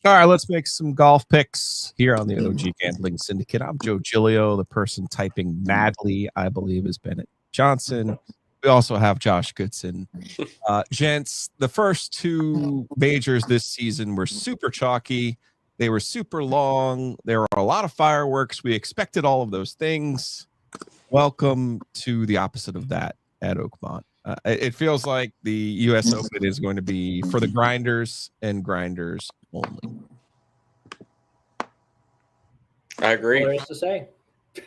All right, let's make some golf picks here on the OG Gambling Syndicate. I'm Joe Giglio. The person typing madly, I believe, is Bennett Johnson. We also have Josh Goodson. Gents, the first two majors this season were super chalky. They were super long. There were a lot of fireworks. We expected all of those things. Welcome to the opposite of that at Oakmont. It feels like the U.S. Open is going to be for the grinders and grinders only. I agree. What else to say?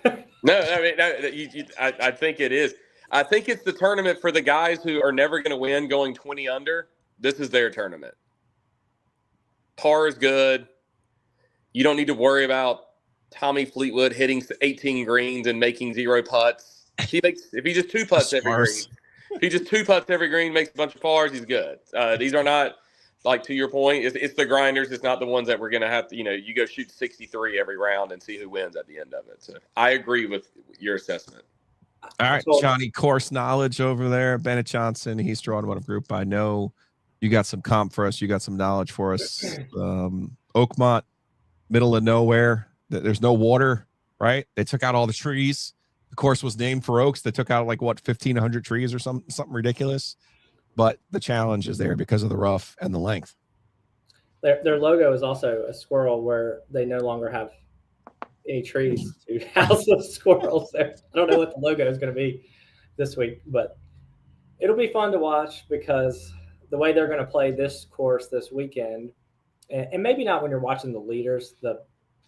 I think it is. I think it's the tournament for the guys who are never going to win going 20 under. This is their tournament. Par is good. You don't need to worry about Tommy Fleetwood hitting 18 greens and making 0 putts. If he just 2 putts every green. If he just 2 putts every green, makes a bunch of pars, he's good. These are not, like, to your point, it's the grinders. It's not the ones that we're going to have to, you go shoot 63 every round and see who wins at the end of it. So I agree with your assessment. All right, Johnny, course knowledge over there. Bennett Johnson, he's drawing one group. I know you got some comp for us. You got some knowledge for us. Oakmont, middle of nowhere. There's no water, right? They took out all the trees. The course was named for oaks. They took out 1,500 trees or something ridiculous. But the challenge is there because of the rough and the length. Their logo is also a squirrel, where they no longer have any trees to house those squirrels there. I don't know what the logo is going to be this week, but it'll be fun to watch because the way they're going to play this course this weekend, and maybe not when you're watching the leaders, the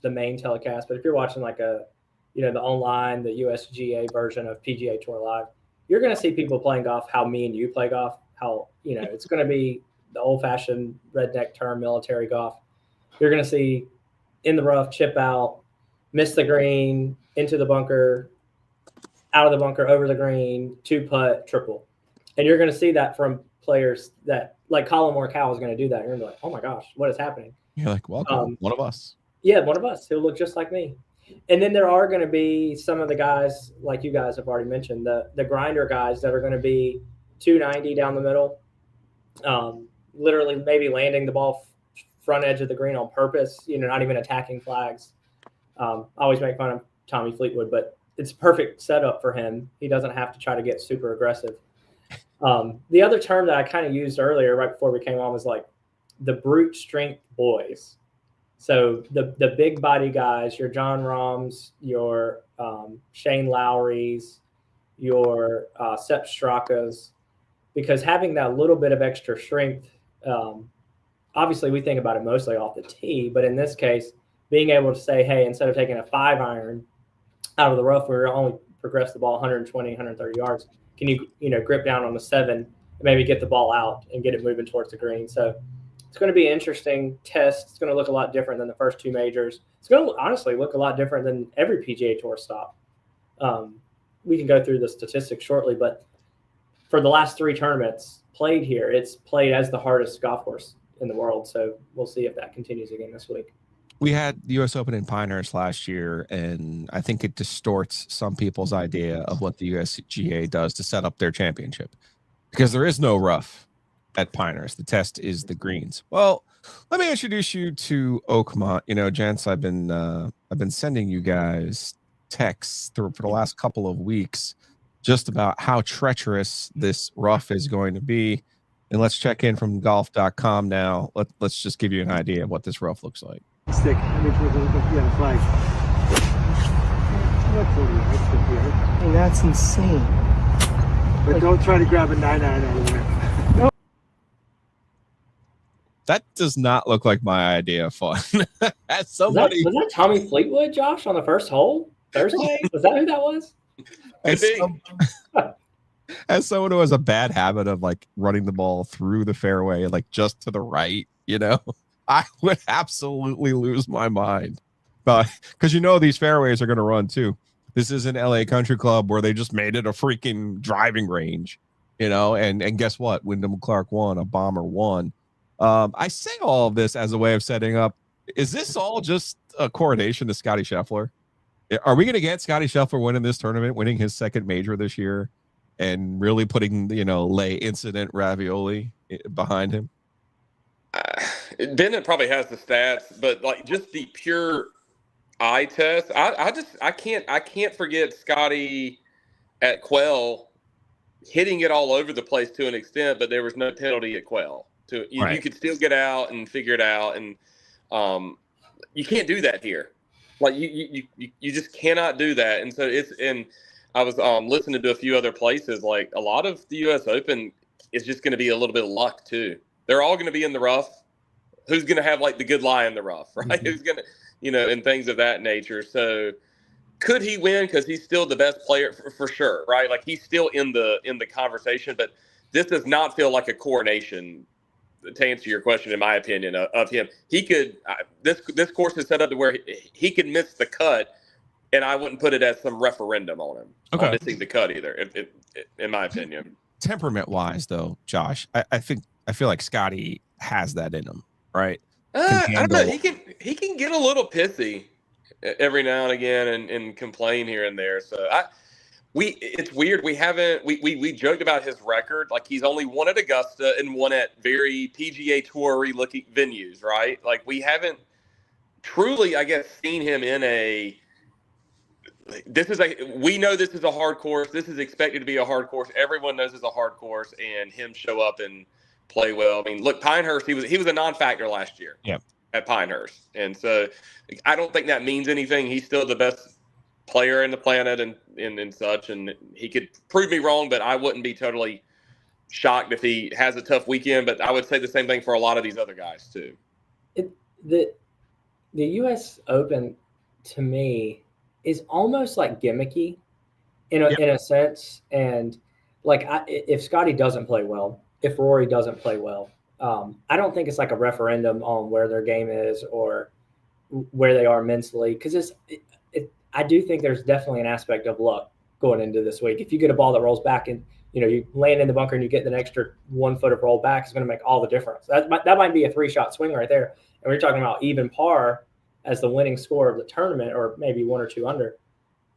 main telecast, but if you're watching the online, the USGA version of PGA Tour Live, you're going to see people playing golf how me and you play golf, how, it's going to be the old-fashioned redneck term military golf. You're going to see in the rough, chip out, miss the green, into the bunker, out of the bunker, over the green, 2-putt, triple. And you're going to see that from players that, like Colin Morikawa is going to do that. You're going to be like, oh, my gosh, what is happening? You're like, welcome, one of us. Yeah, one of us. He'll look just like me. And then there are going to be some of the guys, like you guys have already mentioned, the grinder guys that are going to be 290 down the middle, literally maybe landing the ball front edge of the green on purpose, not even attacking flags. I always make fun of Tommy Fleetwood, but it's a perfect setup for him. He doesn't have to try to get super aggressive. The other term that I kind of used earlier, right before we came on, was like the brute strength boys. So the big body guys, your John Rahms, your Shane Lowrys, your Sepp Straka's, because having that little bit of extra strength, obviously we think about it mostly off the tee, but in this case, being able to say, hey, instead of taking a 5-iron out of the rough, we're only progress the ball 120, 130 yards. Can you grip down on the 7 and maybe get the ball out and get it moving towards the green? So it's going to be an interesting test. It's going to look a lot different than the first 2 majors. It's going to honestly look a lot different than every PGA Tour stop. We can go through the statistics shortly, but for the last 3 tournaments played here, it's played as the hardest golf course in the world. So we'll see if that continues again this week. We had the U.S. Open in Pinehurst last year, and I think it distorts some people's idea of what the USGA does to set up their championship, because there is no rough at Pinehurst. The test is the greens. Well, let me introduce you to Oakmont. Gents, I've been sending you guys texts for the last couple of weeks just about how treacherous this rough is going to be. And let's check in from golf.com now. Let's just give you an idea of what this rough looks like. Stick. Let me put the flag. Hey, that's insane. But don't try to grab a 9-iron out of there. That does not look like my idea of fun. As somebody, was that Tommy Fleetwood, Josh, on the first hole Thursday? Was that who that was? As someone who has a bad habit of running the ball through the fairway, just to the right, I would absolutely lose my mind. But because these fairways are going to run too. This is an LA Country Club where they just made it a freaking driving range, and guess what? Wyndham Clark won, a bomber won. I say all of this as a way of setting up. Is this all just a coronation to Scottie Scheffler? Are we going to get Scottie Scheffler winning this tournament, winning his 2nd major this year, and really putting, lay incident ravioli behind him? Bennett probably has the stats, but like just the pure eye test, I can't forget Scottie at Quell hitting it all over the place to an extent, but there was no penalty at Quell. You could still get out and figure it out, and you can't do that here. Like you just cannot do that. And so I was listening to a few other places. Like a lot of the U.S. Open is just going to be a little bit of luck too. They're all going to be in the rough. Who's going to have like the good lie in the rough, right? Mm-hmm. Who's going to, and things of that nature. So could he win? Because he's still the best player for sure, right? Like he's still in the conversation. But this does not feel like a coronation. To answer your question, in my opinion, of him, he could. This course is set up to where he could miss the cut, and I wouldn't put it as some referendum on him on missing the cut either. In my opinion, temperament-wise, though, Josh, I feel like Scottie has that in him, right? I don't know. He can get a little pissy every now and again and complain here and there. So it's weird. We joked about his record. Like he's only won at Augusta and won at very PGA Tour-y looking venues, right? Like we haven't truly, I guess, seen him in we know this is a hard course. This is expected to be a hard course. Everyone knows it's a hard course, and him show up and play well. I mean, look, Pinehurst, he was a non-factor last year at Pinehurst. And so I don't think that means anything. He's still the best player in the planet and such, and he could prove me wrong, but I wouldn't be totally shocked if he has a tough weekend. But I would say the same thing for a lot of these other guys too. The U.S. Open to me is almost like gimmicky in a sense. And like if Scottie doesn't play well, if Rory doesn't play well, I don't think it's like a referendum on where their game is or where they are mentally, because I do think there's definitely an aspect of luck going into this week. If you get a ball that rolls back and you land in the bunker and you get an extra 1 foot of roll back, it's going to make all the difference. That might be a 3-shot swing right there. And we're talking about even par as the winning score of the tournament, or maybe 1 or 2 under.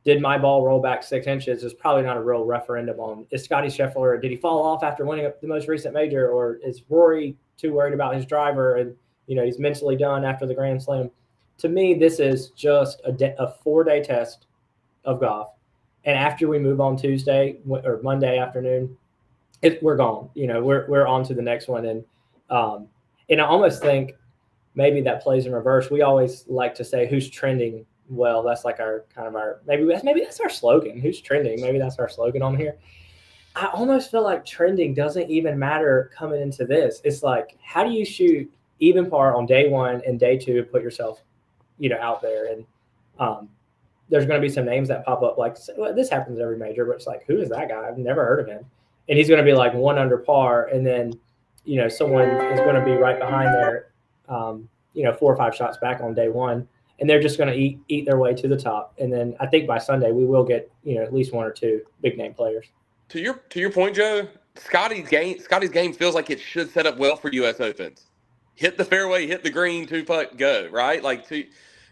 Did my ball roll back 6 inches? Is probably not a real referendum on, is Scottie Scheffler, did he fall off after winning the most recent major, or is Rory too worried about his driver and he's mentally done after the Grand Slam? To me, this is just a 4-day test of golf. And after we move on Tuesday or Monday afternoon, we're gone. We're on to the next one. And I almost think maybe that plays in reverse. We always like to say who's trending well. That's like our maybe that's our slogan. Who's trending? Maybe that's our slogan on here. I almost feel like trending doesn't even matter coming into this. It's like, how do you shoot even par on day 1 and day 2 and put yourself out there? And there's going to be some names that pop up. Like, well, this happens every major, but it's like, who is that guy? I've never heard of him. And he's going to be like 1 under par. And then, someone is going to be right behind there, 4 or 5 shots back on day 1. And they're just going to eat their way to the top. And then I think by Sunday, we will get, at least 1 or 2 big name players. To your point, Joe, Scottie's game feels like it should set up well for U.S. Opens. Hit the fairway, hit the green, 2-putt, go, right?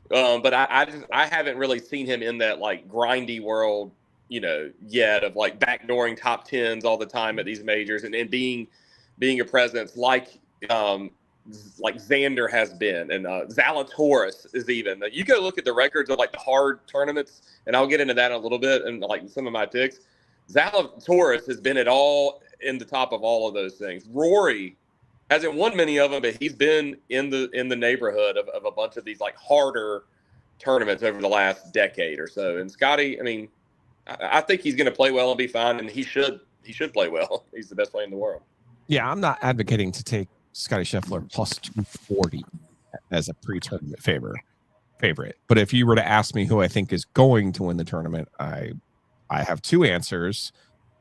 But I haven't really seen him in that like grindy world, yet, of like backdooring top 10s all the time at these majors and being a presence like Xander has been, and Zalatoris is even. You go look at the records of like the hard tournaments, and I'll get into that in a little bit and like some of my picks. Zalatoris has been in the top of all of those things. Rory hasn't won many of them, but he's been in the neighborhood of a bunch of these like harder tournaments over the last decade or so. And Scottie, I mean, I think he's going to play well and be fine, and he should play well. He's the best player in the world. Yeah, I'm not advocating to take Scottie Scheffler plus 240 as a pre-tournament favorite. But if you were to ask me who I think is going to win the tournament, I have 2 answers.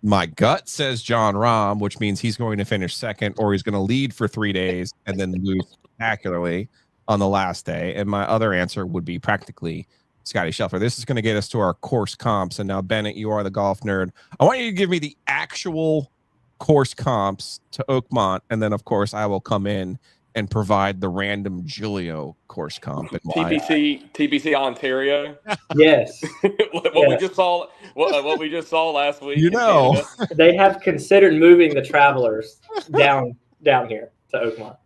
My gut says Jon Rahm, which means he's going to finish second, or he's going to lead for 3 days and then lose spectacularly on the last day. And my other answer would be practically Scottie Scheffler. This is going to get us to our course comps. And now, Bennett, you are the golf nerd. I want you to give me the actual course comps to Oakmont, and then, of course, I will come in and provide the random Giglio course comp. TPC Ontario. Yes. We just saw. What we just saw last week. They have considered moving the Travelers down here to Oakmont.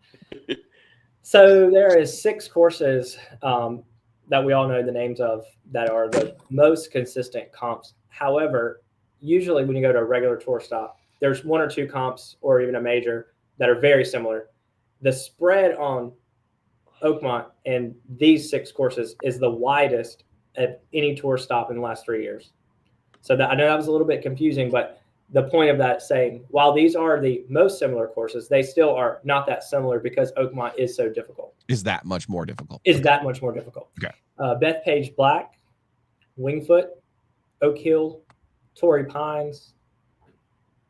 So there is 6 courses that we all know the names of that are the most consistent comps. However, usually when you go to a regular tour stop, there's 1 or 2 comps or even a major that are very similar. The spread on Oakmont and these 6 courses is the widest of any tour stop in the last 3 years. So I know that was a little bit confusing, but the point of that saying, while these are the most similar courses, they still are not that similar because Oakmont is so difficult. Is that much more difficult? That much more difficult. Okay. Bethpage Black, Wingfoot, Oak Hill, Torrey Pines,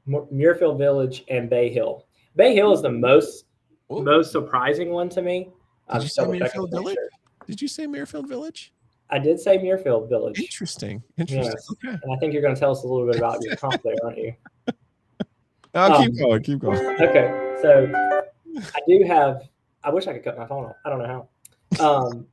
Muirfield Village, and Bay Hill. Bay Hill is the most surprising one to me. Did you say Muirfield Village? Did you say Muirfield Village? I did say Muirfield Village. Interesting. Yes. Okay. And I think you're going to tell us a little bit about your comp there, aren't you? Keep going. Okay. So I wish I could cut my phone off. I don't know how.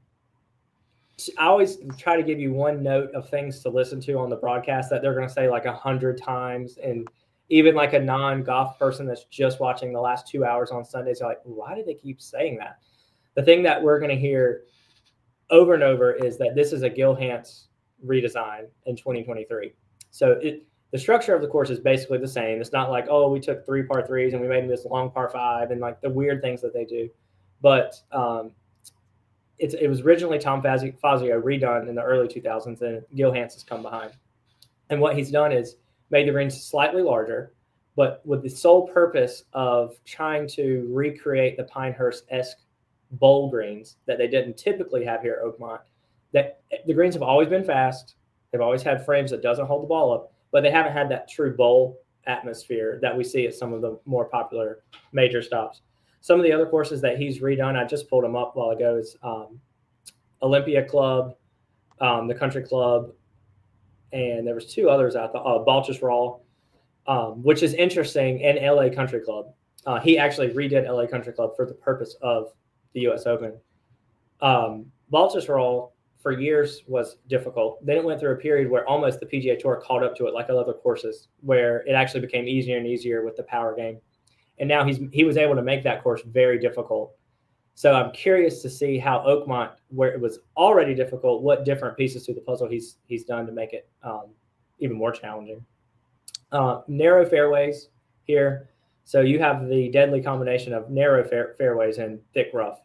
I always try to give you one note of things to listen to on the broadcast that they're going to say like 100 times. And even like a non-golf person that's just watching the last 2 hours on Sundays, are like, why do they keep saying that? The thing that we're going to hear over and over is that this is a Gil Hanse redesign in 2023. So the structure of the course is basically the same. It's not like, oh, we took 3 par 3s and we made this long par 5 and like the weird things that they do. But it was originally Tom Fazio redone in the early 2000s, and Gil Hanse has come behind. And what he's done is made the greens slightly larger, but with the sole purpose of trying to recreate the Pinehurst-esque bowl greens that they didn't typically have here at Oakmont. That the greens have always been fast. They've always had frames that doesn't hold the ball up, but they haven't had that true bowl atmosphere that we see at some of the more popular major stops. Some of the other courses that he's redone, I just pulled them up a while ago, is Olympia Club, the Country Club, and there was 2 others out there, Baltusrol, which is interesting, and LA Country Club. He actually redid LA Country Club for the purpose of the U.S. Open. Baltusrol for years was difficult. Then it went through a period where almost the PGA Tour caught up to it like other courses, where it actually became easier and easier with the power game. And now he was able to make that course very difficult. So I'm curious to see how Oakmont, where it was already difficult, what different pieces to the puzzle he's done to make it even more challenging. Narrow fairways here. So you have the deadly combination of narrow fairways and thick rough.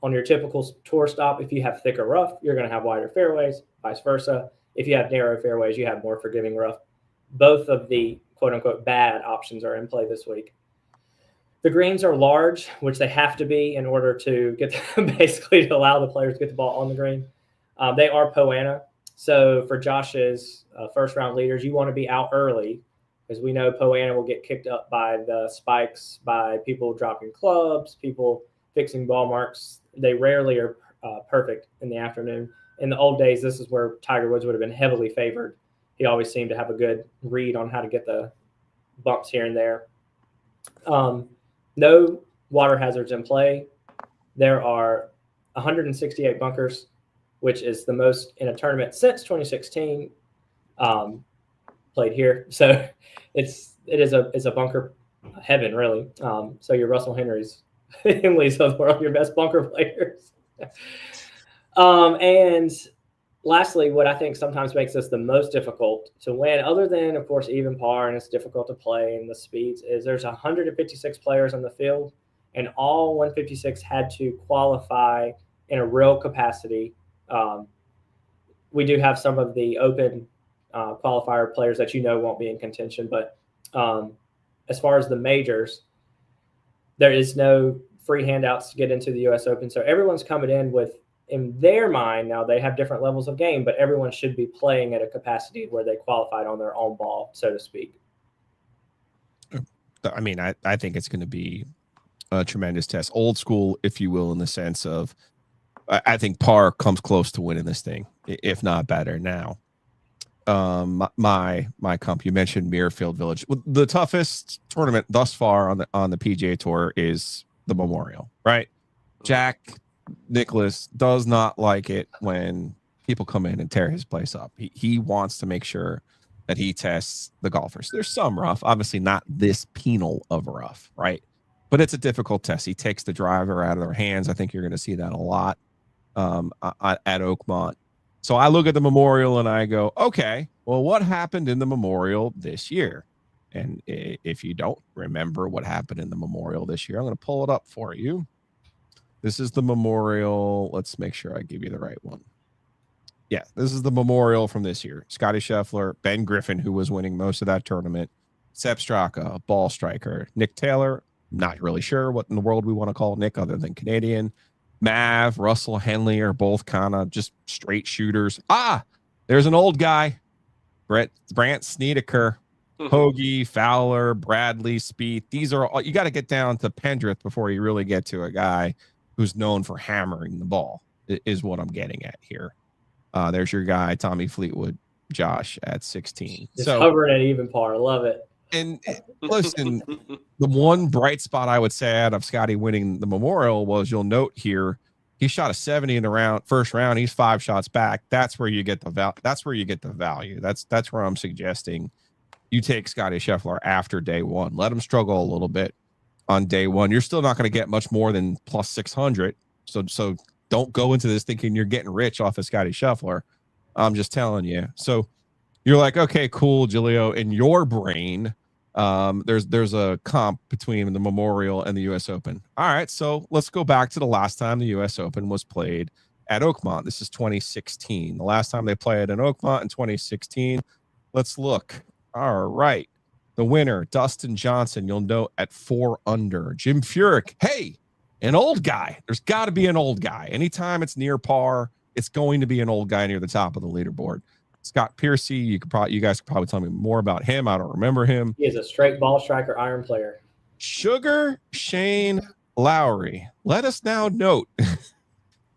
On your typical tour stop, if you have thicker rough, you're going to have wider fairways, vice versa. If you have narrow fairways, you have more forgiving rough. Both of the quote-unquote bad options are in play this week. The greens are large, which they have to be in order to get basically to allow the players to get the ball on the green. They are Poana. So for Josh's first-round leaders, you want to be out early, because we know Poana will get kicked up by the spikes, by people dropping clubs, people fixing ball marks. They rarely are perfect in the afternoon. In the old days, this is where Tiger Woods would have been heavily favored. He always seemed to have a good read on how to get the bumps here and there. No water hazards in play. There are 168 bunkers, which is the most in a tournament since 2016 played here. So it is a bunker heaven, really. So your Russell Henrys, Henleys of the world, your best bunker players. And lastly, what I think sometimes makes this the most difficult to win, other than, of course, even par, and it's difficult to play in the speeds, is there's 156 players on the field, and all 156 had to qualify in a real capacity. We do have some of the open qualifier players that won't be in contention, but as far as the majors, there is no free handouts to get into the U.S. Open. So everyone's coming in with, in their mind, now they have different levels of game, but everyone should be playing at a capacity where they qualified on their own ball, so to speak. I mean, I think it's going to be a tremendous test. Old school, if you will, in the sense of, I think par comes close to winning this thing, if not better now. My comp, you mentioned Muirfield Village. The toughest tournament thus far on the PGA Tour is the Memorial, right? Jack Nicklaus does not like it when people come in and tear his place up. He wants to make sure that he tests the golfers. There's some rough, obviously not this penal of rough, right? but it's a difficult test. He takes the driver out of their hands. I think you're going to see that a lot at Oakmont. So I look at the Memorial and I go, okay, well, what happened in the Memorial this year? And if you don't remember what happened in the Memorial this year, I'm going to pull it up for you. This is the Memorial. Let's make sure I give you the right one. Yeah, this is the Memorial from this year. Scottie Scheffler, Ben Griffin, who was winning most of that tournament, Sepp Straka, a ball striker, Nick Taylor, not really sure what in the world we want to call Nick other than Canadian, Mav, Russell Henley are both kind of just straight shooters. There's an old guy, Brant Snedeker, Hoagie, Fowler, Bradley, Spieth. These are all, you got to get down to Pendrith before you really get to a guy who's known for hammering the ball, is what I'm getting at here. There's your guy, Tommy Fleetwood, Josh at 16. Just hovering at even par. Love it. And listen, the one bright spot I would say out of Scottie winning the Memorial was, you'll note here, he shot a 70 in the first round. He's 5 shots back. That's where you get the value. That's where I'm suggesting you take Scottie Scheffler after day one. Let him struggle a little bit on day one. You're still not going to get much more than plus 600. So don't go into this thinking you're getting rich off of Scottie Scheffler. I'm just telling you. So you're like, okay, cool, Giglio. In your brain, there's a comp between the Memorial and the U.S. Open. All right, so let's go back to the last time the U.S. Open was played at Oakmont. This is 2016. The last time they played in Oakmont in 2016. Let's look. All right. The winner, Dustin Johnson, you'll note at 4 under. Jim Furyk, hey, an old guy. There's got to be an old guy. Anytime it's near par, it's going to be an old guy near the top of the leaderboard. Scott Piercy, you guys could probably tell me more about him. I don't remember him. He is a straight ball striker, iron player. Sugar Shane Lowry. Let us now note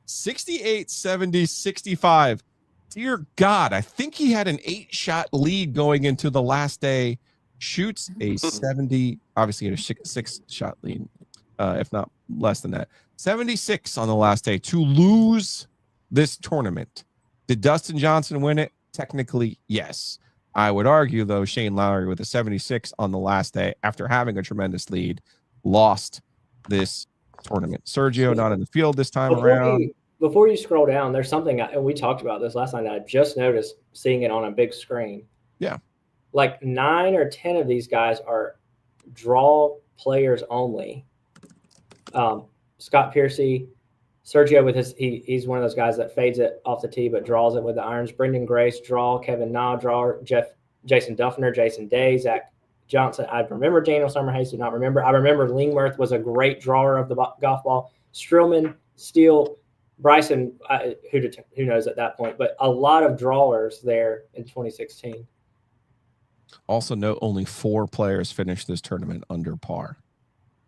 68, 70, 65. Dear God, I think he had an 8-shot lead going into the last day. Shoots a 70, obviously had a 6-shot lead, if not less than that. 76 on the last day to lose this tournament. Did Dustin Johnson win it? Technically, yes. I would argue, though, Shane Lowry with a 76 on the last day after having a tremendous lead lost this tournament. Sergio not in the field this time around. Before you scroll down, there's something, and we talked about this last night, I just noticed seeing it on a big screen. Yeah. Like 9 or 10 of these guys are draw players only. Scott Piercy, Sergio with he's one of those guys that fades it off the tee but draws it with the irons. Brendan Grace, draw. Kevin Na, draw. Jason Duffner, Jason Day, Zach Johnson. I remember Daniel Summerhays, did not remember. I remember Lingmerth was a great drawer of the golf ball. Strillman, Steele, Bryson, who knows at that point, but a lot of drawers there in 2016. Also note only 4 players finished this tournament under par.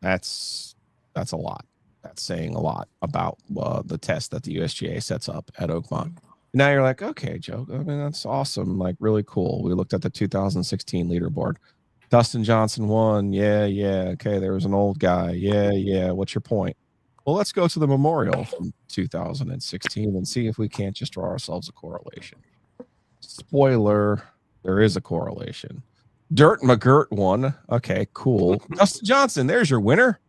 That's a lot. That's saying a lot about the test that the USGA sets up at Oakmont. Now you're like, okay, Joe, I mean, that's awesome. Like, really cool. We looked at the 2016 leaderboard. Dustin Johnson won. Yeah. Okay, there was an old guy. Yeah. What's your point? Well, let's go to the Memorial from 2016 and see if we can't just draw ourselves a correlation. Spoiler, there is a correlation. Dirt McGirt won. Okay, cool. Dustin Johnson, there's your winner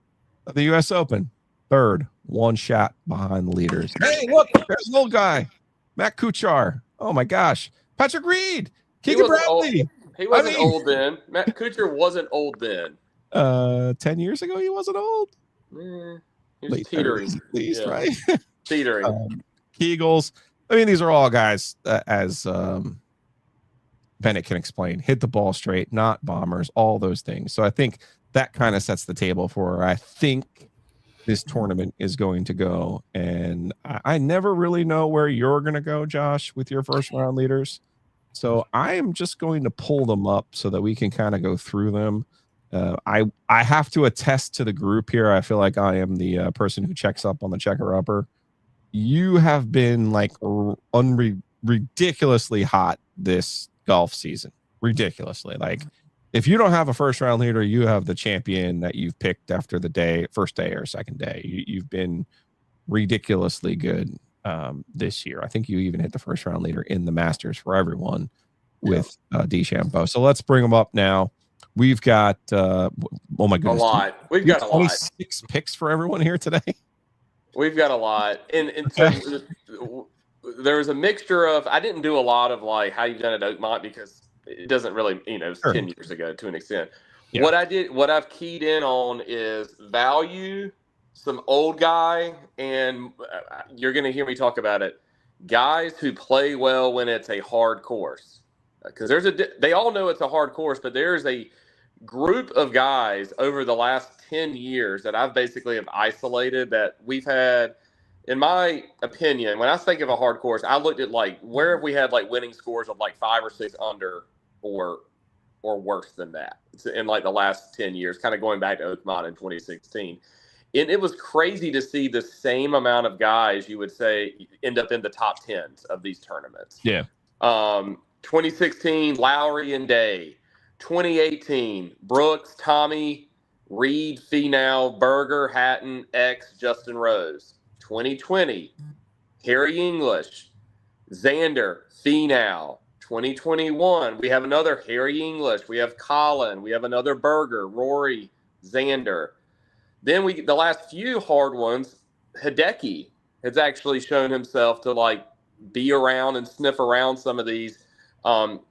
of the U.S. Open. 3rd, 1 shot behind the leaders. Hey, look, there's an old guy. Matt Kuchar. Oh, my gosh. Patrick Reed. Keegan Bradley. He wasn't old then. Matt Kuchar wasn't old then. 10 years ago, he wasn't old. He was teetering. At least, yeah. Right? Teetering. Kegels. I mean, these are all guys, as Bennett can explain, hit the ball straight, not bombers, all those things. So I think that kind of sets the table for where I think this tournament is going to go. And I never really know where you're going to go, Josh, with your first round leaders. So I am just going to pull them up so that we can kind of go through them. I have to attest to the group here. I feel like I am the person who checks up on the checker-upper. You have been like ridiculously hot this golf season. Ridiculously. Like, if you don't have a first round leader, you have the champion that you've picked after the first day or second day. You've been ridiculously good this year. I think you even hit the first round leader in the Masters for everyone with DeChambeau. So let's bring them up now. We've got oh my A goodness, lot. We've got a lot. 26 picks for everyone here today. We've got a lot. And Okay. so there was a mixture of, I didn't do a lot of like how you've done at Oakmont because it doesn't really, it's Sure. 10 years ago to an extent. Yeah. What I've keyed in on is value, some old guy, and you're going to hear me talk about it. Guys who play well when it's a hard course. Because they all know it's a hard course, but there's a group of guys over the last 10 years that I've basically have isolated that we've had, in my opinion, when I think of a hard course, I looked at like where have we had like winning scores of like 5 or 6 under or worse than that in like the last 10 years, kind of going back to Oakmont in 2016. And it was crazy to see the same amount of guys you would say end up in the top 10s of these tournaments. Yeah. 2016, Lowry and Day. 2018, Brooks, Tommy, Reed, Finau, Berger, Hatton, X, Justin Rose. 2020, Harry English, Xander, Finau. 2021, we have another Harry English. We have Colin. We have another Berger, Rory, Xander. Then the last few hard ones, Hideki has actually shown himself to like be around and sniff around some of these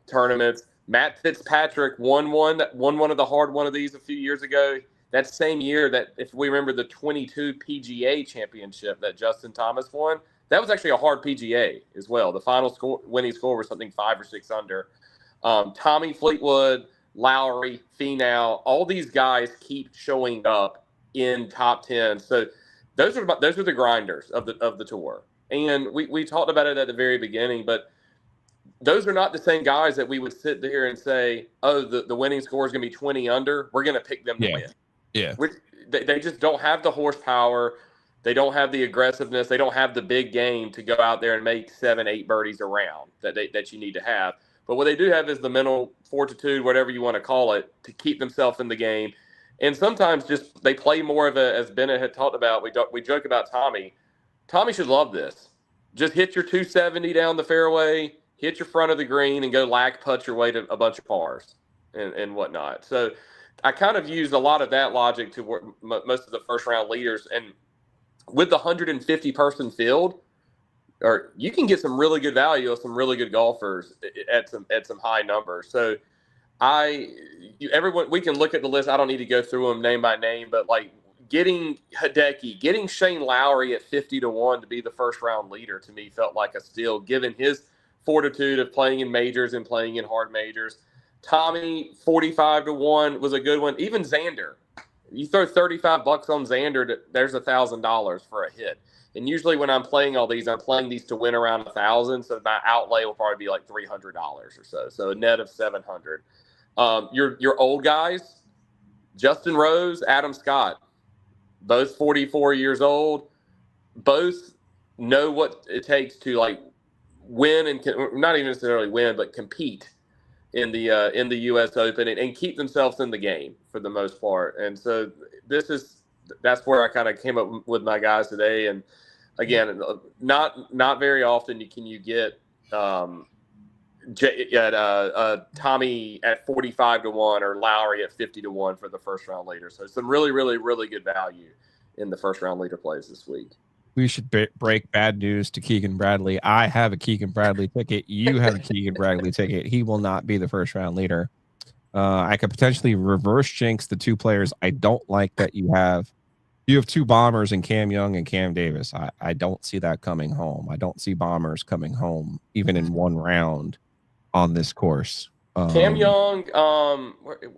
tournaments. Matt Fitzpatrick won one of the hard one of these a few years ago. That same year that, if we remember the 22 PGA championship that Justin Thomas won, that was actually a hard PGA as well. The final winning score was something 5 or 6 under. Tommy Fleetwood, Lowry, Finau, all these guys keep showing up in top 10. So those are the grinders of the tour. And we talked about it at the very beginning, but those are not the same guys that we would sit there and say, oh, the winning score is going to be 20 under. We're going to pick them to win. Yeah. They just don't have the horsepower. They don't have the aggressiveness. They don't have the big game to go out there and make 7, 8 birdies around that you need to have. But what they do have is the mental fortitude, whatever you want to call it, to keep themselves in the game. And sometimes just they play more of as Bennett had talked about. We joke about Tommy. Tommy should love this. Just hit your 270 down the fairway, hit your front of the green, and go lack putt your way to a bunch of pars and whatnot. So I kind of used a lot of that logic to work most of the first round leaders. And with the 150 person field, or you can get some really good value of some really good golfers at some high numbers. So everyone, we can look at the list. I don't need to go through them name by name, but like getting Hideki, getting Shane Lowry at 50-1 to be the first round leader to me felt like a steal, given his fortitude of playing in majors and playing in hard majors. Tommy, 45-1 was a good one. Even Xander, you throw $35 on Xander, there's $1,000 for a hit. And usually when I'm playing all these, I'm playing these to win around 1,000. So my outlay will probably be like $300 or so. So a net of $700. Your old guys, Justin Rose, Adam Scott, both 44 years old, both know what it takes to like win and not even necessarily win, but compete in the U.S. Open and keep themselves in the game for the most part. And so that's where I kind of came up with my guys today. And again, not very often can you get Tommy at 45-1 or Lowry at 50-1 for the first round leader. So some really, really, really good value in the first round leader plays this week. We should break bad news to Keegan Bradley. I have a Keegan Bradley ticket. You have a Keegan Bradley ticket. He will not be the first round leader. I could potentially reverse jinx the 2 players I don't like that you have. You have 2 bombers in Cam Young and Cam Davis. I don't see that coming home. I don't see bombers coming home even in one round on this course. Cam Young,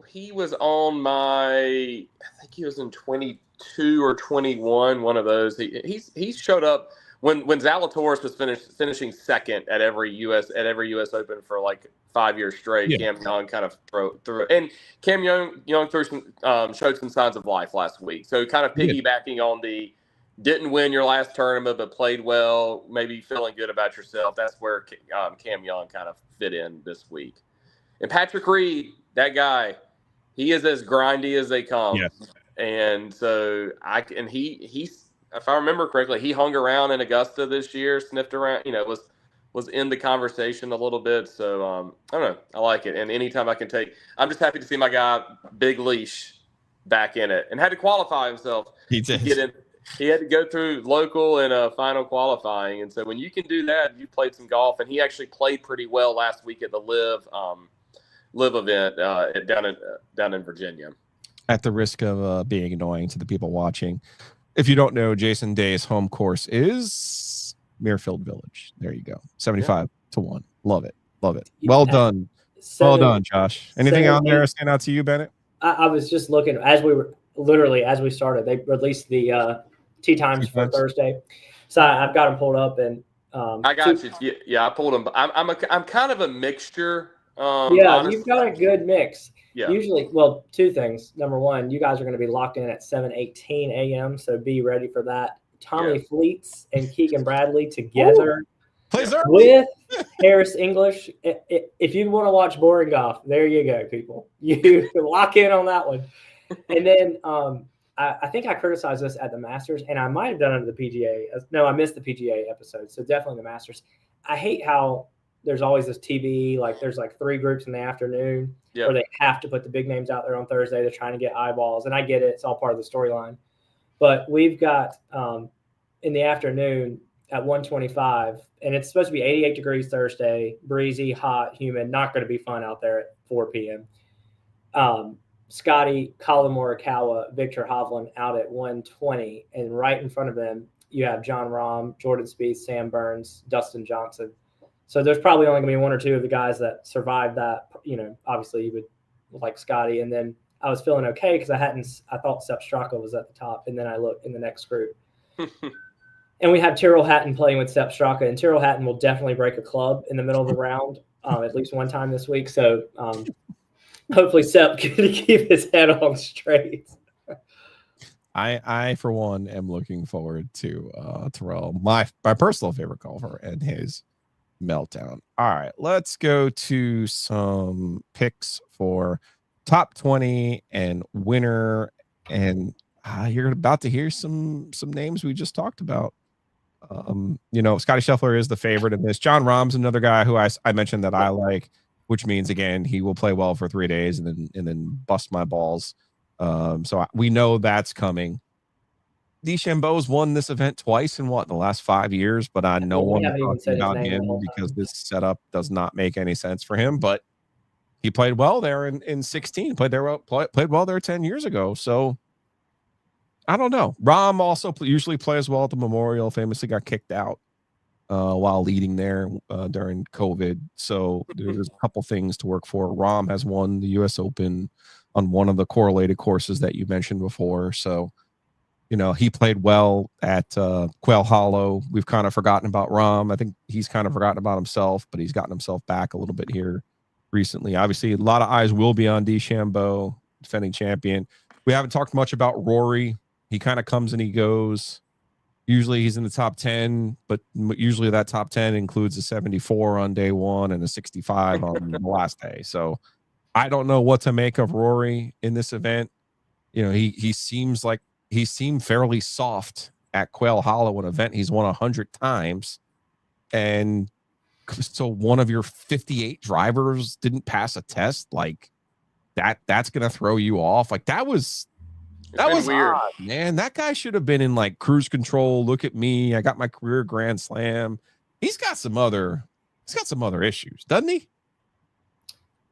he was on I think he was in 22 or 21, one of those. He showed up when Zalatoris was finishing second at every US Open for like 5 years straight. Yeah. Cam Young kind of threw, and Cam Young threw showed some signs of life last week. So kind of piggybacking on the didn't win your last tournament but played well, maybe feeling good about yourself. That's where Cam Young kind of fit in this week. And Patrick Reed, that guy, he is as grindy as they come. Yeah. And so he's, if I remember correctly, he hung around in Augusta this year, sniffed around, was was in the conversation a little bit. So I don't know. I like it. And anytime I can I'm just happy to see my guy, Big Leash, back in it and had to qualify himself. He did. To get in. He had to go through local and final qualifying. And so when you can do that, you played some golf. And he actually played pretty well last week at the Live event down in Virginia. At the risk of being annoying to the people watching, if you don't know, Jason Day's home course is Muirfield Village. There you go. 75 to 1. Love it. Love it. Well done. Well done, Josh. Anything out there stand out to you, Bennett? I was just looking as we started, they released the tee times for Thursday. So I've got them pulled up and I got you. Yeah, I pulled them. I'm kind of a mixture. Honestly. You've got a good mix. Yeah. Usually, well, two things. Number one, you guys are going to be locked in at 7:18 a.m., so be ready for that. Tommy Fleets and Keegan Bradley together with Harris English. If you want to watch boring golf, there you go, people. You lock in on that one. And then I think I criticized this at the Masters, and I might have done it at the PGA. No, I missed the PGA episode, so definitely the Masters. I hate how there's always this TV, like there's like 3 groups in the afternoon where they have to put the big names out there on Thursday. They're trying to get eyeballs, and I get it. It's all part of the storyline. But we've got in the afternoon at 1:25, and it's supposed to be 88 degrees Thursday, breezy, hot, humid, not going to be fun out there at 4 p.m. Scottie, Colin Morikawa, Victor Hovland out at 1:20, and right in front of them you have John Rahm, Jordan Spieth, Sam Burns, Dustin Johnson. So there's probably only going to be 1 or 2 of the guys that survived that. Obviously you would like Scottie. And then I was feeling okay because I thought Sepp Straka was at the top. And then I looked in the next group. And we have Tyrrell Hatton playing with Sepp Straka. And Tyrrell Hatton will definitely break a club in the middle of the round at least one time this week. So hopefully Sepp can keep his head on straight. I for one am looking forward to Tyrrell, my personal favorite golfer, and his meltdown. All right, let's go to some picks for top 20 and winner. And you're about to hear some names we just talked about. Scottie Scheffler is the favorite in this. John Rahm's another guy who I mentioned that I like, which means again he will play well for 3 days and then bust my balls. So we know that's coming. DeChambeau's won this event twice in the last 5 years, but I know one talking about him because this setup does not make any sense for him. But he played well there in 16. Played well there 10 years ago. So I don't know. Rahm also usually plays well at the Memorial. Famously got kicked out while leading there during COVID. So there's a couple things to work for. Rahm has won the U.S. Open on one of the correlated courses that you mentioned before. So he played well at Quail Hollow. We've kind of forgotten about Rahm. I think he's kind of forgotten about himself, but he's gotten himself back a little bit here recently. Obviously, a lot of eyes will be on DeChambeau, defending champion. We haven't talked much about Rory. He kind of comes and he goes. Usually he's in the top 10, but usually that top 10 includes a 74 on day one and a 65 on the last day. So I don't know what to make of Rory in this event. He seemed fairly soft at Quail Hollow, an event he's won 100 times. And so one of your 58 drivers didn't pass a test. Like that's going to throw you off. Like that was weird, odd, man. That guy should have been in like cruise control. Look at me. I got my career Grand Slam. He's got some other issues, doesn't he?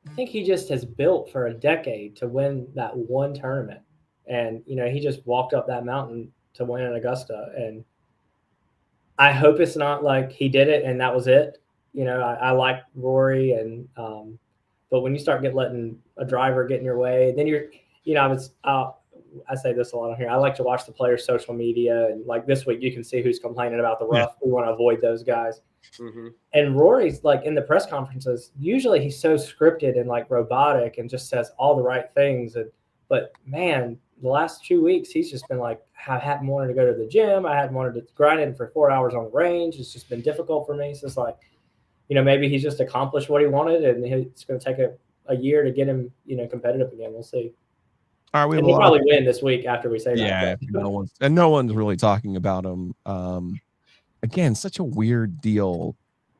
I think he just has built for a decade to win that one tournament. And, he just walked up that mountain to win at Augusta. And I hope it's not like he did it and that was it. I like Rory. But when you start letting a driver get in your way, then I say this a lot on here. I like to watch the players' social media. And like this week, you can see who's complaining about the rough. Yeah. We want to avoid those guys. Mm-hmm. And Rory's like in the press conferences, usually he's so scripted and like robotic and just says all the right things. But man, the last 2 weeks, he's just been like, I hadn't wanted to go to the gym. I hadn't wanted to grind in for 4 hours on the range. It's just been difficult for me. So it's like, maybe he's just accomplished what he wanted, and it's going to take a year to get him, competitive again. We'll see. All right, he'll probably win this week after we say that. Yeah, no one's really talking about him. Again, such a weird deal.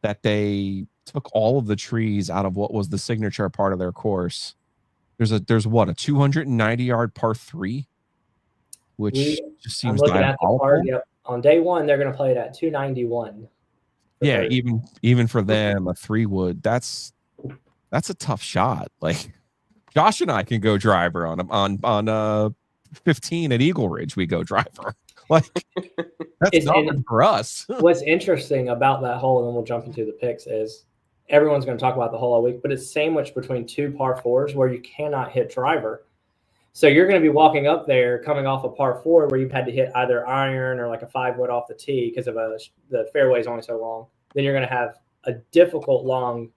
that they took all of the trees out of what was the signature part of their course. There's what, a 290-yard par 3, which just I'm seems looking at the diabolical. card. Yep. On day one, they're going to play it at 291. Yeah, 30. even for them, a 3-wood, that's a tough shot. Like Josh and I can go driver on 15 at Eagle Ridge. We go driver. Like that's nothing for us. What's interesting about that hole, and then we'll jump into the picks, is everyone's going to talk about the hole all week, but it's sandwiched between 2 par 4s where you cannot hit driver. So you're going to be walking up there coming off a par 4 where you've had to hit either iron or like a 5-wood off the tee because of the fairway is only so long. Then you're going to have a difficult long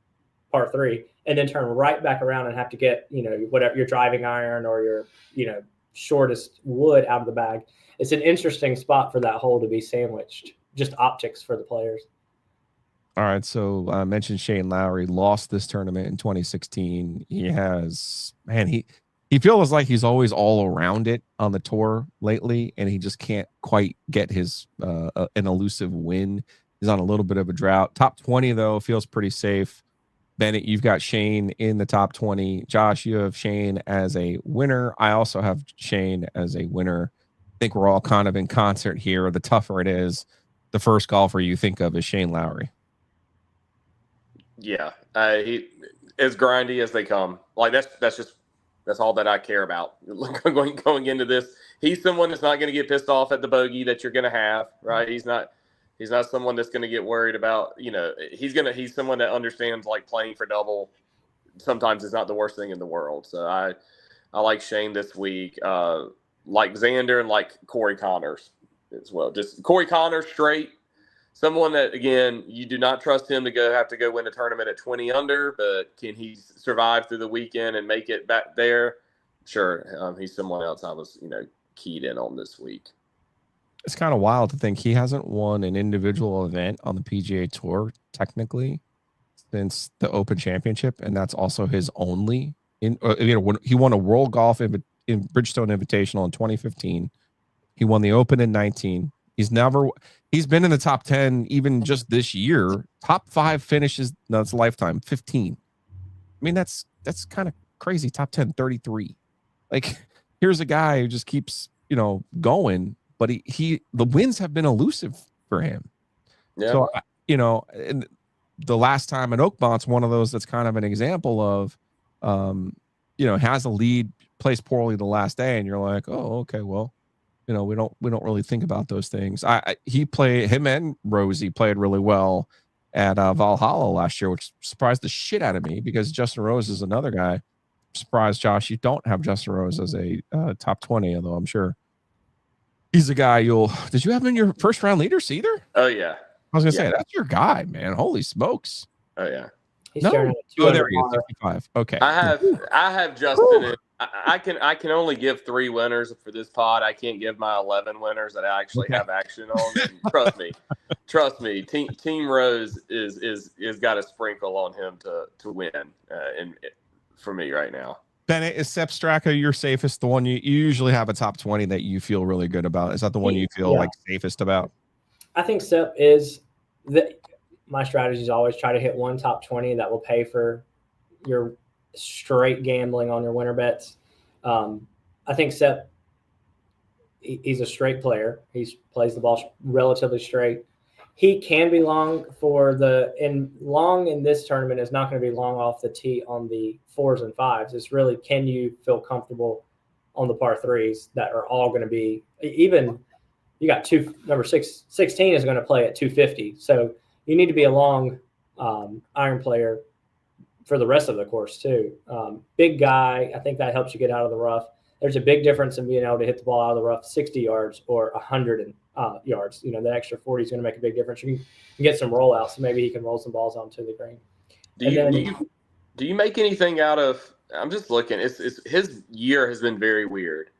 par 3 and then turn right back around and have to get, whatever your driving iron or your, shortest wood out of the bag. It's an interesting spot for that hole to be sandwiched. Just optics for the players. All right, so I mentioned Shane Lowry lost this tournament in 2016. He has, man, he feels like he's always all around it on the tour lately, and he just can't quite get his an elusive win. He's on a little bit of a drought. Top 20 though feels pretty safe. Bennett, you've got Shane in the top 20. Josh, you have Shane as a winner. I also have Shane as a winner. I think we're all kind of in concert here. The tougher it is, the first golfer you think of is Shane Lowry. Yeah, he as grindy as they come. Like that's all that I care about going into this. He's someone that's not going to get pissed off at the bogey that you're going to have, right? He's not someone that's going to get worried about, he's someone that understands like playing for double sometimes is not the worst thing in the world. So I like Shane this week, like Xander and like Corey Connors as well. Just Corey Connors straight. Someone that, again, you do not trust him to have to go win a tournament at 20 under, but can he survive through the weekend and make it back there? Sure. He's someone else I was, keyed in on this week. It's kind of wild to think he hasn't won an individual event on the PGA Tour, technically, since the Open Championship, and that's also his only. He won a World Golf in Bridgestone Invitational in 2015. He won the Open in 19. He's been in the top 10 even just this year. Top 5 finishes. No, it's a lifetime. 15. I mean, that's kind of crazy. Top 10, 33. Like, here's a guy who just keeps, going, but the wins have been elusive for him. Yeah. So, and the last time at Oakmont's one of those that's kind of an example of, has a lead, plays poorly the last day, and you're like, oh, okay, well, we don't really think about those things. Him and Rosie played really well at Valhalla last year, which surprised the shit out of me because Justin Rose is another guy. I'm surprised, Josh, you don't have Justin Rose as a top 20, although I'm sure he's a guy did you have him in your first round leaders either? Oh yeah. I was gonna say that's your guy, man. Holy smokes. Oh yeah. There he is, 65. Okay. I have Justin in. I can only give 3 winners for this pod. I can't give my 11 winners that I actually have action on. And trust me. Team Rose is got a sprinkle on him to win, for me right now. Bennett, is Sepp Straka your safest? The one you usually have a top 20 that you feel really good about? Is that the one you feel like safest about? I think Sepp is my strategy is always try to hit one top 20 that will pay for your straight gambling on your winner bets. I think Sepp, he's a straight player. He plays the ball relatively straight. He can be long long in this tournament is not going to be long off the tee on the 4s and 5s. It's really, can you feel comfortable on the par 3s that are all going to be, even you got number 16 is going to play at 250. So you need to be a long iron player for the rest of the course too. Big guy, I think that helps you get out of the rough. There's a big difference in being able to hit the ball out of the rough 60 yards or 100 yards. The extra 40 is going to make a big difference. You can get some rollouts, so maybe he can roll some balls onto the green. Do you make anything out of? I'm just looking. His year has been very weird.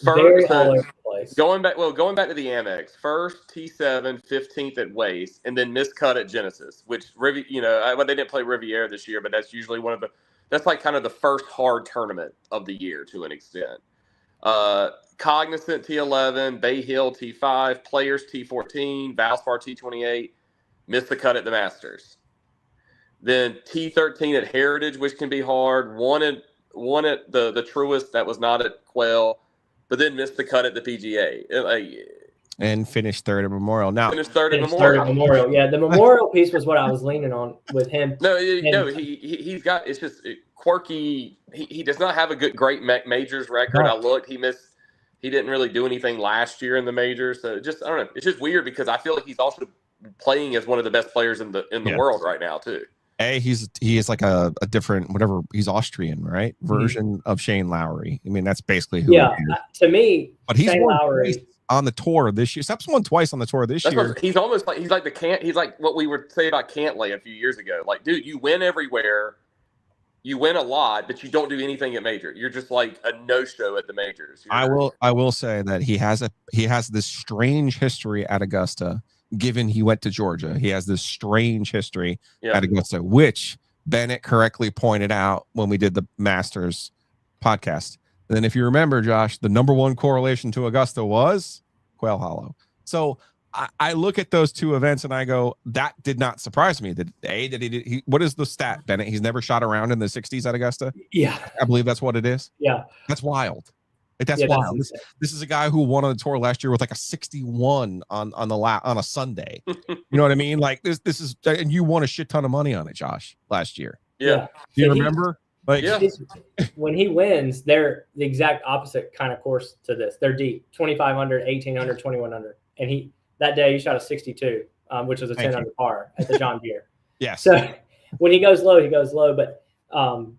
First, all over the place. Going back to the Amex, first T7, 15th at Waste, and then miscut at Genesis, which they didn't play Riviera this year, but that's usually that's like kind of the first hard tournament of the year to an extent. Cognizant T11, Bay Hill T5, Players T14, Valspar T28, missed the cut at the Masters. Then T13 at Heritage, which can be hard. Won at the Truist, that was not at Quail, but then missed the cut at the PGA. And finished third at Memorial. Now finished third at Third at Memorial. Memorial. Yeah, the Memorial piece was what I was leaning on with him. No, he's got, it's just quirky. He does not have a great majors record. I looked, he didn't really do anything last year in the majors. So just, I don't know. It's just weird because I feel like he's also playing as one of the best players in the world right now too. He is like a different, whatever, he's Austrian, right? Version of Shane Lowry. I mean, that's basically who he is. To me, but he's Shane Lowry on the tour this year. Steps won twice on the tour this year. He's almost like he's like what we were saying about Cantlay a few years ago. Like, dude, you win everywhere, you win a lot, but you don't do anything at major. You're just like a no-show at the majors. I will say that he has this strange history at Augusta. Given he went to Georgia, he has this strange history at Augusta, which Bennett correctly pointed out when we did the Masters podcast. And then if you remember, Josh, the number one correlation to Augusta was Quail Hollow. So I look at those two events and I go, that did not surprise me. What is the stat, Bennett? He's never shot around in the 60s at Augusta? Yeah. I believe that's what it is. Yeah. That's wild. That's wild. This is a guy who won on the tour last year with like a 61 on a Sunday. You know what I mean? Like this is, and you won a shit ton of money on it, Josh, last year. Yeah. Do you remember? When he wins, they're the exact opposite kind of course to this. They're deep, 2,500, 1,800, 2,100, and that day he shot a 62, which was a 10 under par at the John Deere. Yeah. So when he goes low, but and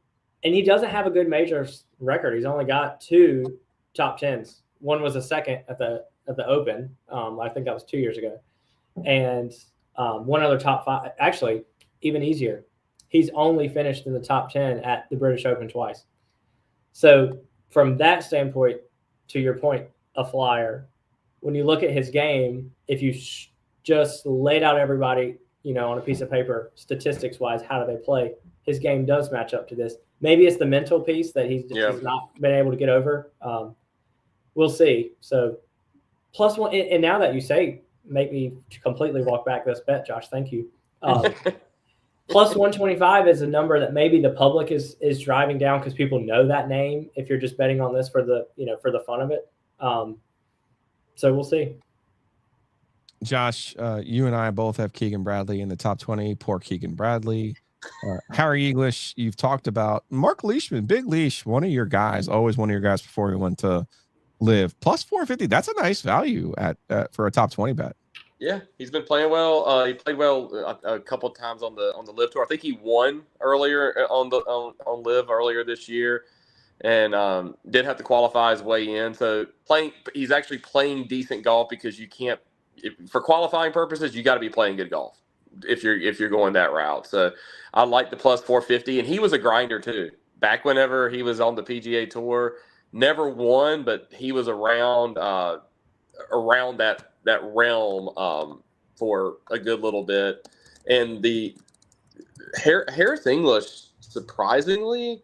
he doesn't have a good majors record. He's only got 2 top 10s. One was a second at the Open. I think that was 2 years ago, and one other top 5. Actually, even easier. He's only finished in the top 10 at the British Open twice. So from that standpoint, to your point, a flyer. When you look at his game, if you just laid out everybody, on a piece of paper, statistics wise, how do they play? His game does match up to this. Maybe it's the mental piece that he's not been able to get over. We'll see. So +1, and now that you say, make me completely walk back this bet, Josh. Thank you. +125 is a number that maybe the public is driving down because people know that name. If you're just betting on this for the fun of it, so we'll see. Josh, you and I both have Keegan Bradley in the top 20. Poor Keegan Bradley. Harry English, you've talked about. Mark Leishman, Big Leash, one of your guys, always one of your guys before he went to Live. +450. That's a nice value for a top 20 bet. Yeah, he's been playing well. He played well a couple of times on the Live Tour. I think he won earlier on Live earlier this year, and did have to qualify his way in. So he's actually playing decent golf because you can't, for qualifying purposes, you got to be playing good golf if you're going that route. So I like the +450, and he was a grinder too. Back whenever he was on the PGA Tour, never won, but he was around that realm for a good little bit. And the Harris English, surprisingly,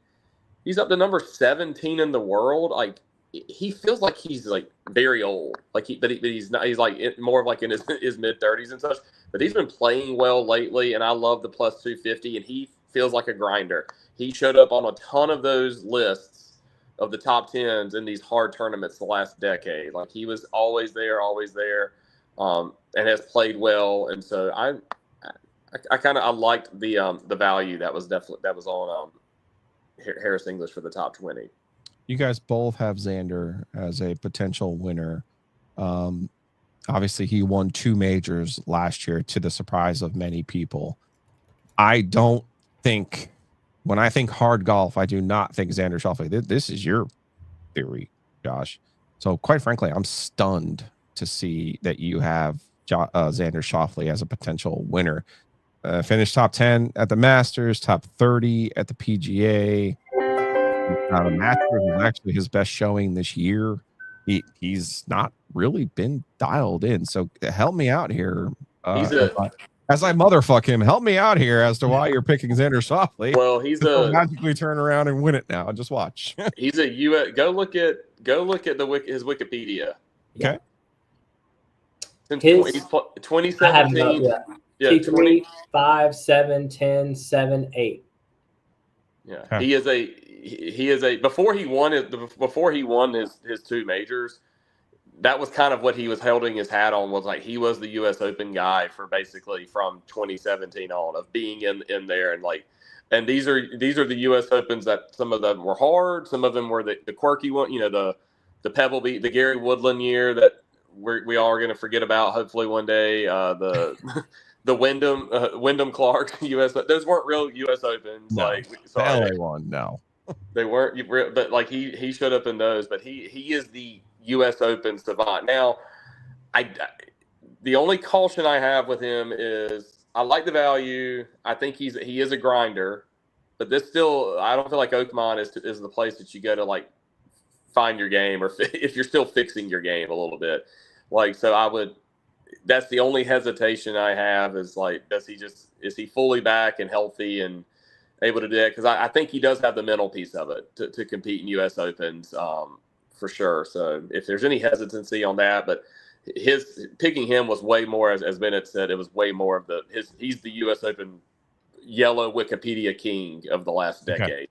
he's up to number 17 in the world. Like, he feels like he's like very old, but he's not. He's like more of like in his mid-30s and such. But he's been playing well lately, and I love the +250. And he feels like a grinder. He showed up on a ton of those lists of the top 10s in these hard tournaments the last decade. Like, he was always there, and has played well. And so I liked the value that was on Harris English for the top 20. You guys both have Xander as a potential winner. Obviously, he won 2 majors last year to the surprise of many people. I don't think, when I think hard golf, I do not think Xander Schauffele. This is your theory, Josh. So quite frankly, I'm stunned to see that you have Xander Schauffele as a potential winner. Finished top 10 at the Masters, top 30 at the PGA. The Masters is actually his best showing this year. He's not really been dialed in. So help me out here. As I motherfuck him, help me out here as to why you're picking Xander Schauffele. Well, he'll magically turn around and win it now. Just watch. He's a US. Go look at his Wikipedia. Okay. Since 2017, Yeah, T3, 20. 5, 7, 10, 7, 8. Yeah, Okay. he is a before he won his two majors. That was kind of what he was holding his hat on, was like he was the U.S. Open guy for basically from 2017 on, of being in there, and these are the U.S. Opens that some of them were hard, some of them were the quirky one, the Pebble Beach, the Gary Woodland year that we all are going to forget about hopefully one day, the the Wyndham Clark U.S. Those weren't real U.S. Opens, No. like The sorry. LA one, no. They weren't, but like he showed up in those. But he is the U.S. Open savant. Now, the only caution I have with him is I like the value. I think he is a grinder, but this still, I don't feel like Oakmont is the place that you go to like find your game, or if you're still fixing your game a little bit. Like, so I would. That's the only hesitation I have, is like, is he fully back and healthy and able to do that? Because I think he does have the mental piece of it to compete in U.S. Opens, for sure. So if there's any hesitancy on that, but his picking him was way more, as Bennett said, it was way more of he's the U.S. Open yellow Wikipedia king of the last decade. Okay.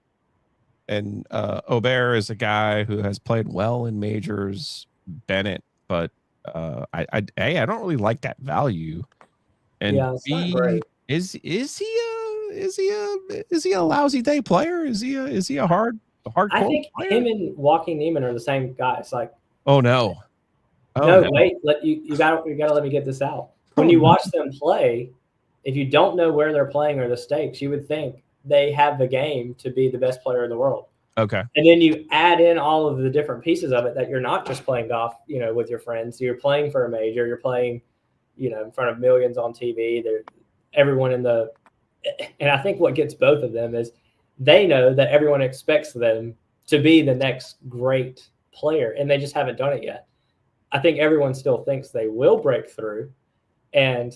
And Aubert is a guy who has played well in majors. Bennett, but I don't really like that value. And Yeah, it's not great. Is he a lousy day player? Is he a hard I think player? him and Joaquin Niemann are the same guy. It's like, oh no, wait, you gotta let me get this out. When you watch them play, if you don't know where they're playing or the stakes, you would think they have the game to be the best player in the world. Okay. And then you add in all of the different pieces of it, that you're not just playing golf, with your friends. You're playing for a major. You're playing, in front of millions on TV. Everyone and I think what gets both of them is they know that everyone expects them to be the next great player, and they just haven't done it yet. I think everyone still thinks they will break through. And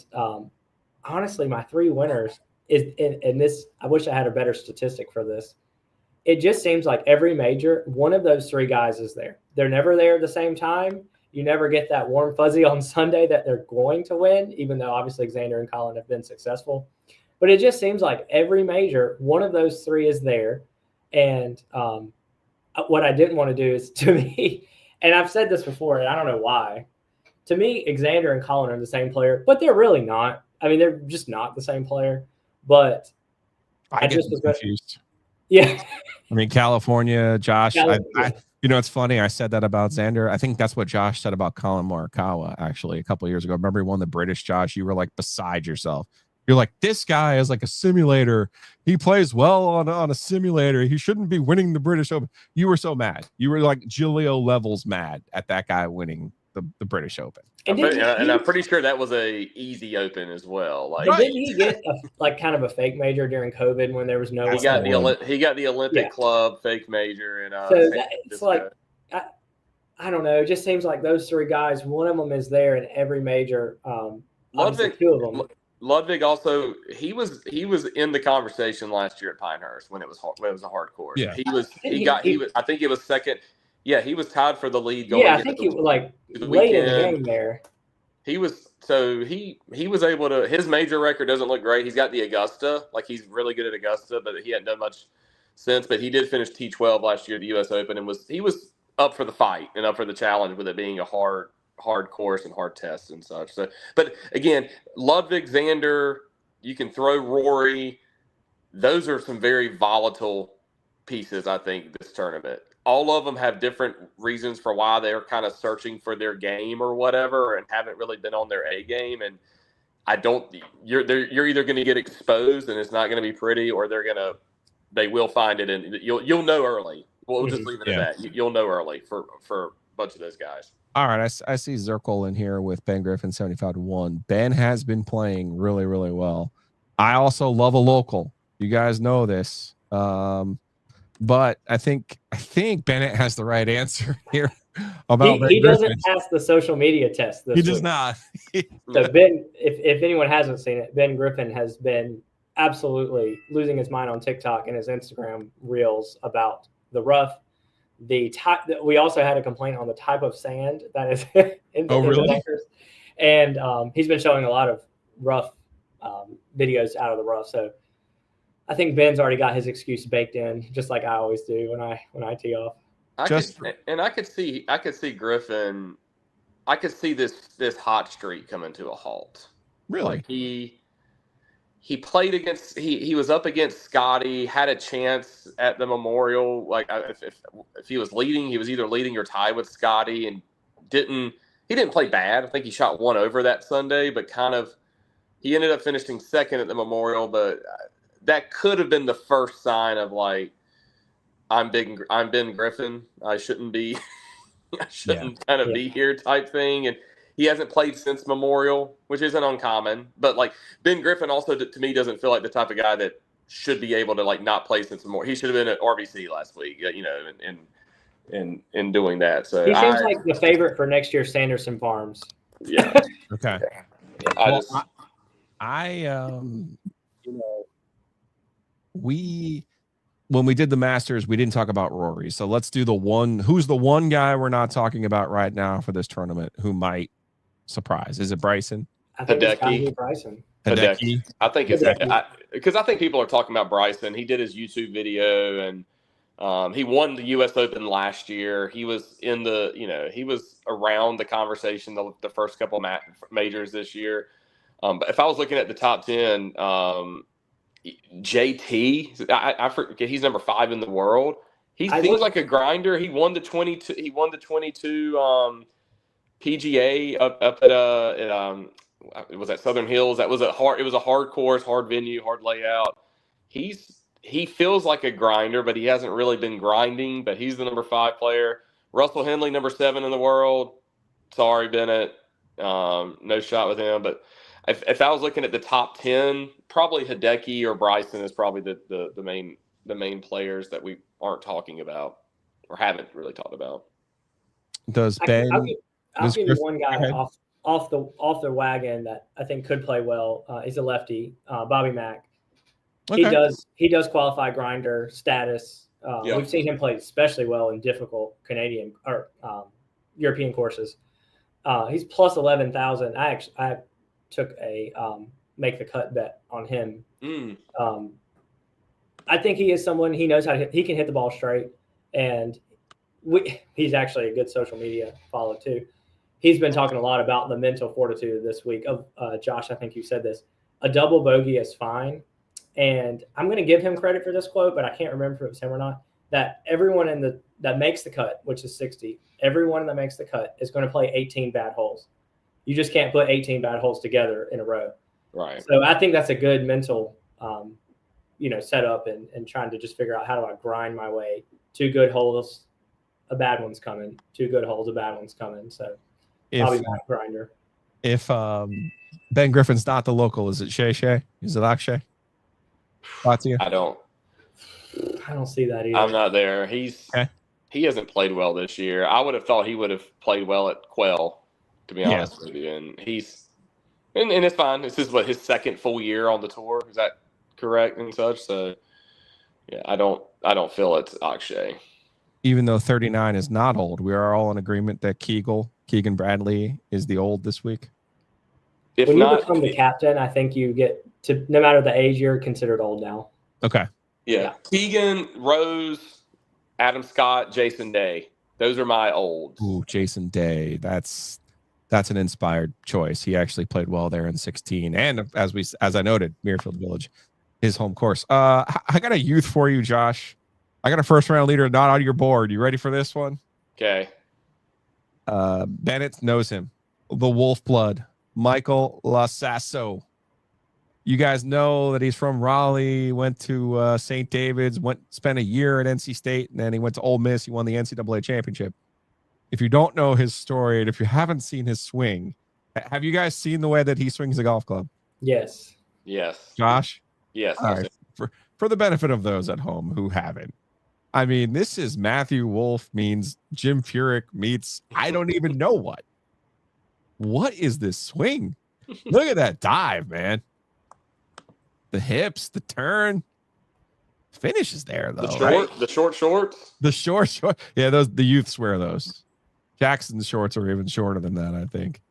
honestly, my three winners is in this. I wish I had a better statistic for this. It just seems like every major, one of those three guys is there. They're never there at the same time. You never get that warm fuzzy on Sunday that they're going to win, even though obviously Xander and Colin have been successful. But it just seems like every major, one of those three is there. And what I didn't want to do is, to me, and I've said this before, and I don't know why, to me, Xander and Colin are the same player, but they're really not. I mean, they're just not the same player. But I just was confused. Yeah. I mean, California, Josh. California. It's funny. I said that about Xander. I think that's what Josh said about Colin Morikawa, actually, a couple of years ago. Remember he won the British, Josh? You were like beside yourself. You're like, this guy is like a simulator. He plays well on a simulator. He shouldn't be winning the British Open. You were so mad. You were like Giglio levels mad at that guy winning the British Open. And I'm pretty sure that was a easy Open as well. Like, didn't he get kind of a fake major during COVID when there was no? He got the Olympic Club fake major, and so it's like I don't know. It just seems like those three guys. One of them is there in every major. Ludwig, two of them. Ludwig also he was in the conversation last year at Pinehurst when it was a hard course. Yeah, I think it was second. Yeah, he was tied for the lead going. Yeah, I think he was like late in the game there. He was able to. His major record doesn't look great. He's got the Augusta, like he's really good at Augusta, but he hadn't done much since. But he did finish T12 last year at the U.S. Open, and he was up for the fight and up for the challenge, with it being a hard course and hard tests and such. So, but again, Ludwig, Xander, you can throw Rory. Those are some very volatile pieces, I think, this tournament. All of them have different reasons for why they're kind of searching for their game or whatever, and haven't really been on their A game. And you're either going to get exposed and it's not going to be pretty, or they will find it, and you'll know early. We'll just leave it at that. You'll know early for a bunch of those guys. All right, I see Zirkle in here with Ben Griffin 75-1. Ben has been playing really, really well. I also love a local. You guys know this. But I think Bennett has the right answer here about he doesn't pass the social media test. He does not. So Ben, if anyone hasn't seen it, Ben Griffin has been absolutely losing his mind on TikTok and his Instagram reels about the rough, the type. We also had a complaint on the type of sand that is in the bunkers, and he's been showing a lot of rough videos out of the rough. So I think Ben's already got his excuse baked in, just like I always do when I tee off. I could see Griffin. I could see this hot streak coming to a halt. Really? Like he played against he was up against Scottie, had a chance at the Memorial. Like if he was leading, he was either leading or tied with Scottie, and he didn't play bad. I think he shot one over that Sunday, but he ended up finishing second at the Memorial. But that could have been the first sign of like, I'm Ben Griffin. I shouldn't be be here type thing. And he hasn't played since Memorial, which isn't uncommon. But like Ben Griffin also to me doesn't feel like the type of guy that should be able to like not play since Memorial. He should have been at RBC last week, in doing that. So he seems like the favorite for next year's Sanderson Farms. Yeah. Okay. When we did the Masters, we didn't talk about Rory. So let's do who's the one guy we're not talking about right now for this tournament who might surprise? Is it Bryson? I think it's gotta be Bryson. Hideki. I think it's because I think people are talking about Bryson. He did his YouTube video and he won the U.S. Open last year. He was he was around the conversation the first couple majors this year. But if I was looking at the top 10, JT, I forget, he's number 5 in the world. He seems like a grinder. He won the 22. He won the 22 PGA up at was at Southern Hills. That was it was a hard course, hard venue, hard layout. He feels like a grinder, but he hasn't really been grinding. But he's the number 5 player. Russell Henley, number 7 in the world. Sorry, Bennett, no shot with him. But if I was looking at the top 10, probably Hideki or Bryson is probably the main players that we aren't talking about or haven't really talked about. Does Ben? I'll give you one guy off the wagon that I think could play well. He's a lefty, Bobby Mack. Okay. He does qualify grinder status. We've seen him play especially well in difficult Canadian or European courses. He's plus 11,000. I took a make the cut bet on him. I think he is someone, he knows he can hit the ball straight, and he's actually a good social media follow too. He's been talking a lot about the mental fortitude this week. Josh, I think you said this. A double bogey is fine, and I'm going to give him credit for this quote, but I can't remember if it was him or not. That everyone that makes the cut, which is 60, everyone that makes the cut is going to play 18 bad holes. You just can't put 18 bad holes together in a row. Right. So I think that's a good mental, setup and trying to just figure out how do I grind my way. 2 good holes, a bad one's coming. 2 good holes, a bad one's coming. So probably not grinder. If Ben Griffin's not the local, is it Shay? Is it Akshay? I don't see that either. I'm not there. He hasn't played well this year. I would have thought he would have played well at Quell, to be honest with you. And and it's fine. This is his second full year on the tour. Is that correct and such? So yeah, I don't feel it's Akshay. Even though 39 is not old, we are all in agreement that Keegan Bradley is the old this week. When you become the captain, I think you get to, no matter the age, you're considered old now. Okay. Yeah. Keegan, Rose, Adam Scott, Jason Day. Those are my olds. Ooh, Jason Day. That's an inspired choice. He actually played well there in 16. And as I noted, Muirfield Village, his home course. I got a youth for you, Josh. I got a first round leader not on your board. You ready for this one? Okay. Bennett knows him. The Wolf Blood, Michael Lasasso. You guys know that he's from Raleigh, went to St. David's, spent a year at NC State, and then he went to Ole Miss. He won the NCAA championship. If you don't know his story, and if you haven't seen his swing, have you guys seen the way that he swings a golf club? Yes. Josh? Yes. All right. For the benefit of those at home who haven't, I mean, this is Matthew Wolf means Jim Furyk meets I don't even know what. What is this swing? Look at that dive, man. The hips, the turn, finish is there though. The short shorts. The short. Yeah, the youths wear those. Jackson's shorts are even shorter than that, I think.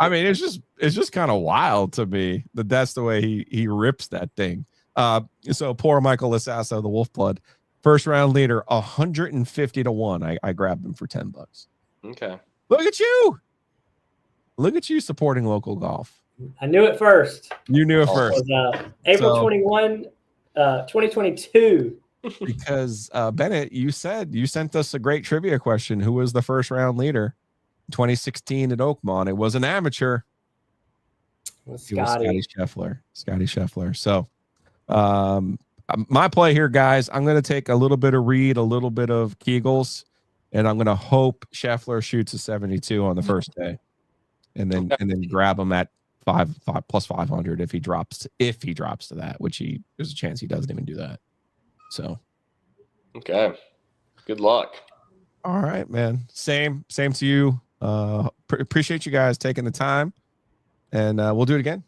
I mean, it's just kind of wild to me that that's the way he rips that thing. So poor Michael Lasasso, the Wolfblood, first round leader, 150 to 1. I grabbed him for $10. Okay. Look at you supporting local golf. I knew it first. You knew it It first. was April 21, 2022. Because Bennett, you sent us a great trivia question. Who was the first round leader 2016 at Oakmont? It was an amateur. It was Scottie Scheffler. So my play here, guys, I'm going to take a little bit of Reed, a little bit of Kegels, and I'm going to hope Scheffler shoots a 72 on the first day, and then grab him at 5 plus 500 if he drops to that, which there's a chance he doesn't even do that. So, okay, good luck. All right, man. Same to you. Appreciate you guys taking the time, and we'll do it again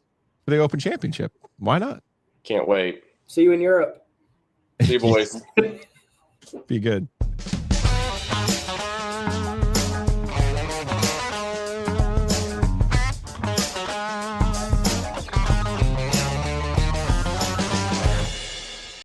for the Open Championship. Why not? Can't wait. See you in Europe. See you, boys. Be good.